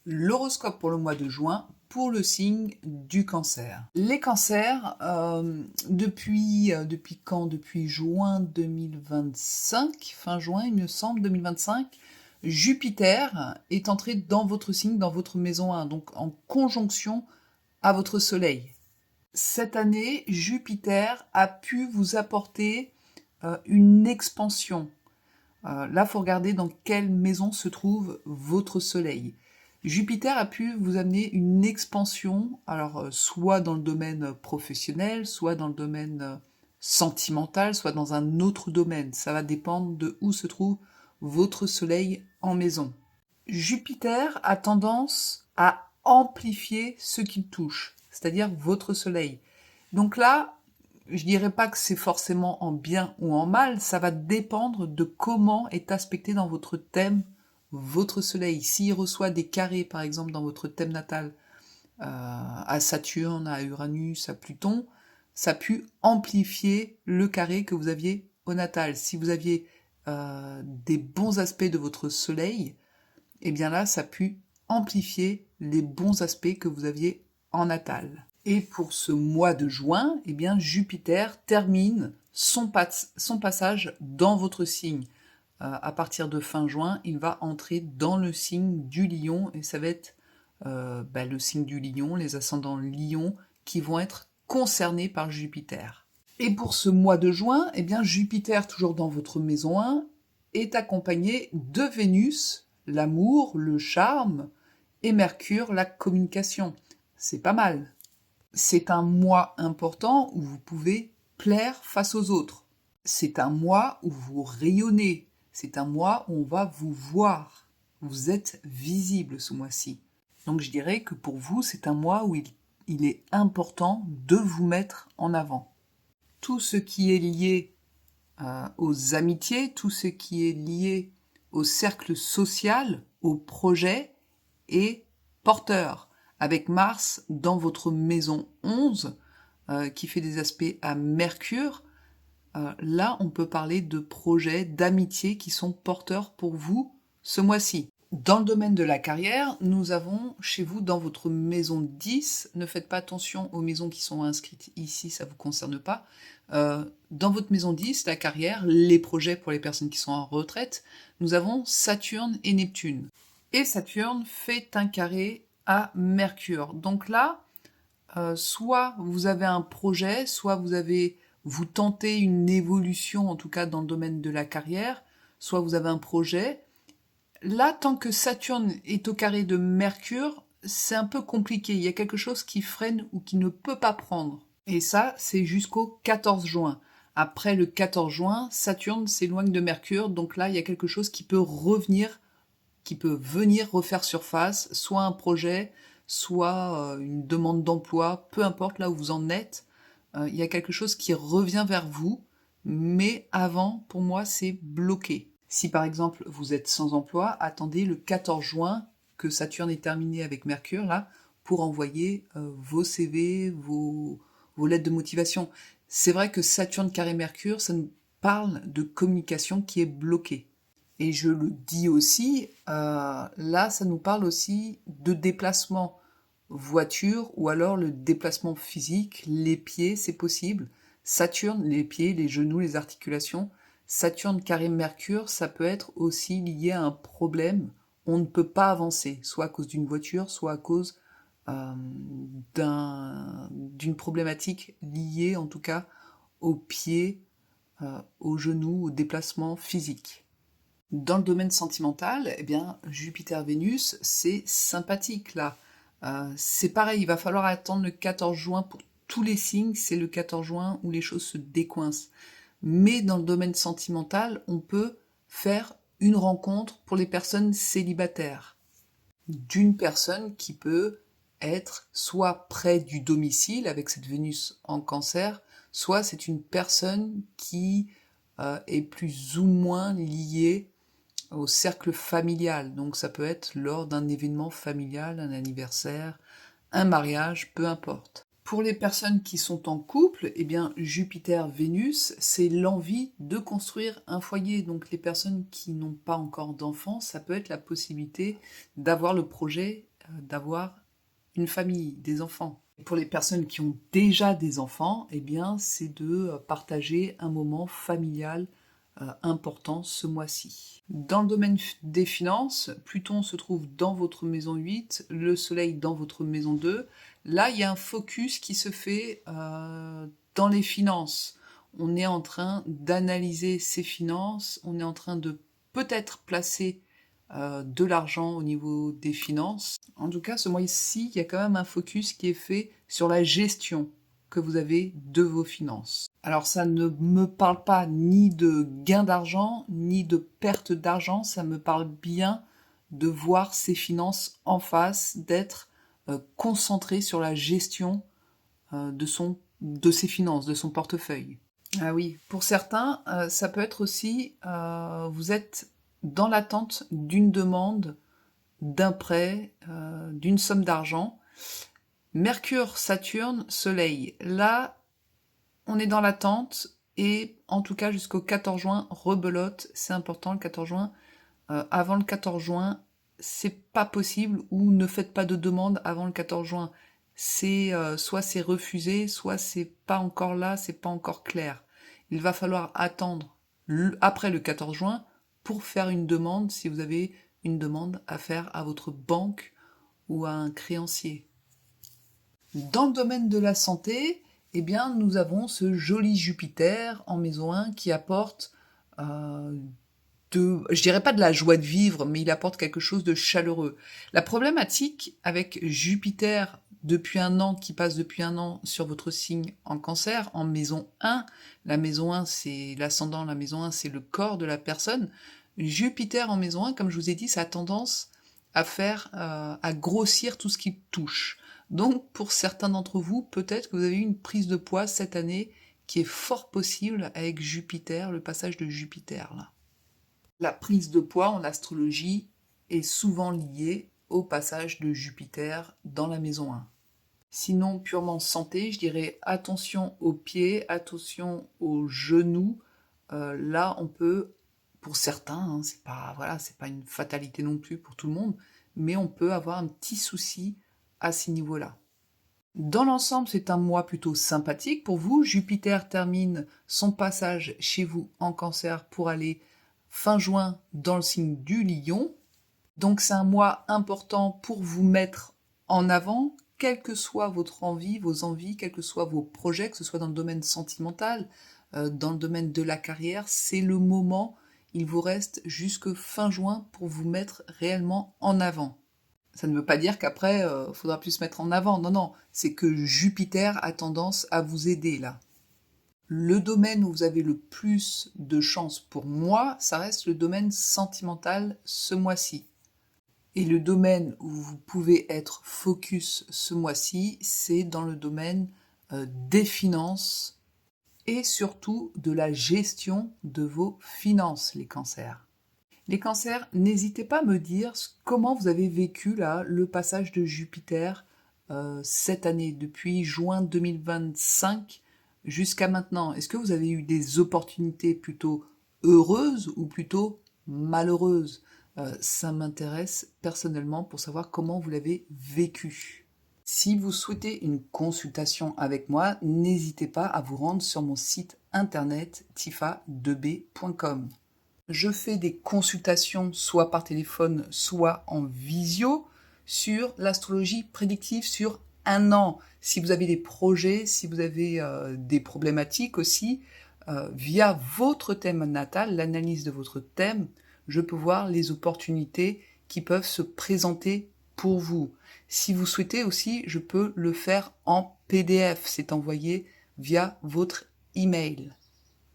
L'horoscope pour le mois de juin pour le signe du cancer. Les cancers, depuis quand? Depuis juin 2025, fin juin il me semble, 2025, Jupiter est entré dans votre signe, dans votre maison 1, donc en conjonction à votre soleil. Cette année, Jupiter a pu vous apporter une expansion. Là, il faut regarder dans quelle maison se trouve votre soleil. Jupiter a pu vous amener une expansion, alors soit dans le domaine professionnel, soit dans le domaine sentimental, soit dans un autre domaine. Ça va dépendre de où se trouve votre soleil en maison. Jupiter a tendance à amplifier ce qu'il touche, c'est-à-dire votre soleil. Donc là, je dirais pas que c'est forcément en bien ou en mal, ça va dépendre de comment est aspecté dans votre thème votre soleil. S'il reçoit des carrés, par exemple, dans votre thème natal, à Saturne, à Uranus, à Pluton, ça a pu amplifier le carré que vous aviez au natal. Si vous aviez des bons aspects de votre soleil, et bien là, ça a pu amplifier les bons aspects que vous aviez en natal. Et pour ce mois de juin, eh bien Jupiter termine son passage dans votre signe. À partir de fin juin, il va entrer dans le signe du Lion et ça va être le signe du Lion, les ascendants Lion qui vont être concernés par Jupiter. Et pour ce mois de juin, eh bien Jupiter, toujours dans votre maison 1, est accompagné de Vénus, l'amour, le charme, et Mercure, la communication. C'est pas mal. C'est un mois important où vous pouvez plaire face aux autres. C'est un mois où vous rayonnez. C'est un mois où on va vous voir. Vous êtes visible ce mois-ci. Donc je dirais que pour vous, c'est un mois où il est important de vous mettre en avant. Tout ce qui est lié aux amitiés, tout ce qui est lié au cercle social, au projet est porteur. Avec Mars dans votre maison 11, qui fait des aspects à Mercure, là on peut parler de projets, d'amitié qui sont porteurs pour vous ce mois-ci. Dans le domaine de la carrière, nous avons chez vous dans votre maison 10, ne faites pas attention aux maisons qui sont inscrites ici, ça ne vous concerne pas. Dans votre maison 10, la carrière, les projets pour les personnes qui sont en retraite, nous avons Saturne et Neptune. Et Saturne fait un carré à Mercure. Donc là, soit vous avez un projet, soit vous tentez une évolution, en tout cas dans le domaine de la carrière, soit vous avez un projet. Là, tant que Saturne est au carré de Mercure, c'est un peu compliqué. Il y a quelque chose qui freine ou qui ne peut pas prendre. Et ça, c'est jusqu'au 14 juin. Après le 14 juin, Saturne s'éloigne de Mercure, donc là, il y a quelque chose qui peut revenir, qui peut venir refaire surface, soit un projet, soit une demande d'emploi, peu importe là où vous en êtes, il y a quelque chose qui revient vers vous, mais avant, pour moi, c'est bloqué. Si par exemple vous êtes sans emploi, attendez le 14 juin que Saturne est terminé avec Mercure là pour envoyer vos CV, vos lettres de motivation. C'est vrai que Saturne carré Mercure, ça nous parle de communication qui est bloquée. Et je le dis aussi, là ça nous parle aussi de déplacement voiture ou alors le déplacement physique, les pieds, c'est possible. Saturne, les pieds, les genoux, les articulations. Saturne carré Mercure, ça peut être aussi lié à un problème. On ne peut pas avancer, soit à cause d'une voiture, soit à cause d'une problématique liée en tout cas aux pieds, aux genoux, au déplacement physique. Dans le domaine sentimental, eh bien, Jupiter-Vénus, c'est sympathique là. C'est pareil, il va falloir attendre le 14 juin pour tous les signes, c'est le 14 juin où les choses se décoincent. Mais dans le domaine sentimental, on peut faire une rencontre pour les personnes célibataires. D'une personne qui peut être soit près du domicile avec cette Vénus en Cancer, soit c'est une personne qui est plus ou moins liée au cercle familial. Donc ça peut être lors d'un événement familial, un anniversaire, un mariage, peu importe. Pour les personnes qui sont en couple, eh bien Jupiter-Vénus, c'est l'envie de construire un foyer. Donc les personnes qui n'ont pas encore d'enfants, ça peut être la possibilité d'avoir le projet d'avoir une famille, des enfants. Pour les personnes qui ont déjà des enfants, eh bien, c'est de partager un moment familial important ce mois-ci. Dans le domaine des finances, Pluton se trouve dans votre maison 8, le Soleil dans votre maison 2. Là, il y a un focus qui se fait dans les finances. On est en train d'analyser ses finances, on est en train de peut-être placer de l'argent au niveau des finances. En tout cas, ce mois-ci, il y a quand même un focus qui est fait sur la gestion que vous avez de vos finances. Alors ça ne me parle pas ni de gain d'argent, ni de perte d'argent, ça me parle bien de voir ses finances en face, d'être concentré sur la gestion de ses finances, de son portefeuille. Ah oui, pour certains, ça peut être aussi, vous êtes dans l'attente d'une demande, d'un prêt, d'une somme d'argent. Mercure, Saturne, Soleil. Là, on est dans l'attente et en tout cas jusqu'au 14 juin, rebelote, c'est important le 14 juin. Avant le 14 juin, c'est pas possible ou ne faites pas de demande avant le 14 juin. C'est soit c'est refusé, soit c'est pas encore là, c'est pas encore clair. Il va falloir attendre après le 14 juin pour faire une demande si vous avez une demande à faire à votre banque ou à un créancier. Dans le domaine de la santé, eh bien, nous avons ce joli Jupiter en maison 1 qui apporte je dirais pas de la joie de vivre, mais il apporte quelque chose de chaleureux. La problématique avec Jupiter depuis un an, qui passe depuis un an sur votre signe en Cancer, en maison 1, la maison 1 c'est l'ascendant, la maison 1 c'est le corps de la personne. Jupiter en maison 1, comme je vous ai dit, ça a tendance à grossir tout ce qui touche. Donc pour certains d'entre vous, peut-être que vous avez eu une prise de poids cette année qui est fort possible avec Jupiter, le passage de Jupiter là. La prise de poids en astrologie est souvent liée au passage de Jupiter dans la maison 1. Sinon, purement santé, je dirais attention aux pieds, attention aux genoux. Là, on peut, pour certains, c'est pas une fatalité non plus pour tout le monde, mais on peut avoir un petit souci à ces niveaux-là. Dans l'ensemble, c'est un mois plutôt sympathique pour vous. Jupiter termine son passage chez vous en Cancer pour aller fin juin dans le signe du Lion. Donc c'est un mois important pour vous mettre en avant, quelle que soit votre envie, vos envies, quels que soient vos projets, que ce soit dans le domaine sentimental, dans le domaine de la carrière, c'est le moment, il vous reste jusque fin juin pour vous mettre réellement en avant. Ça ne veut pas dire qu'après, faudra plus se mettre en avant. Non, non, c'est que Jupiter a tendance à vous aider là. Le domaine où vous avez le plus de chance pour moi, ça reste le domaine sentimental ce mois-ci. Et le domaine où vous pouvez être focus ce mois-ci, c'est dans le domaine des finances et surtout de la gestion de vos finances, les cancers. Les cancers, n'hésitez pas à me dire comment vous avez vécu là le passage de Jupiter cette année, depuis juin 2025 jusqu'à maintenant. Est-ce que vous avez eu des opportunités plutôt heureuses ou plutôt malheureuses? Ça m'intéresse personnellement pour savoir comment vous l'avez vécu. Si vous souhaitez une consultation avec moi, n'hésitez pas à vous rendre sur mon site internet tifa2b.com. Je fais des consultations soit par téléphone, soit en visio sur l'astrologie prédictive sur un an. Si vous avez des projets, si vous avez des problématiques aussi, via votre thème natal, l'analyse de votre thème, je peux voir les opportunités qui peuvent se présenter pour vous. Si vous souhaitez aussi, je peux le faire en PDF. C'est envoyé via votre email.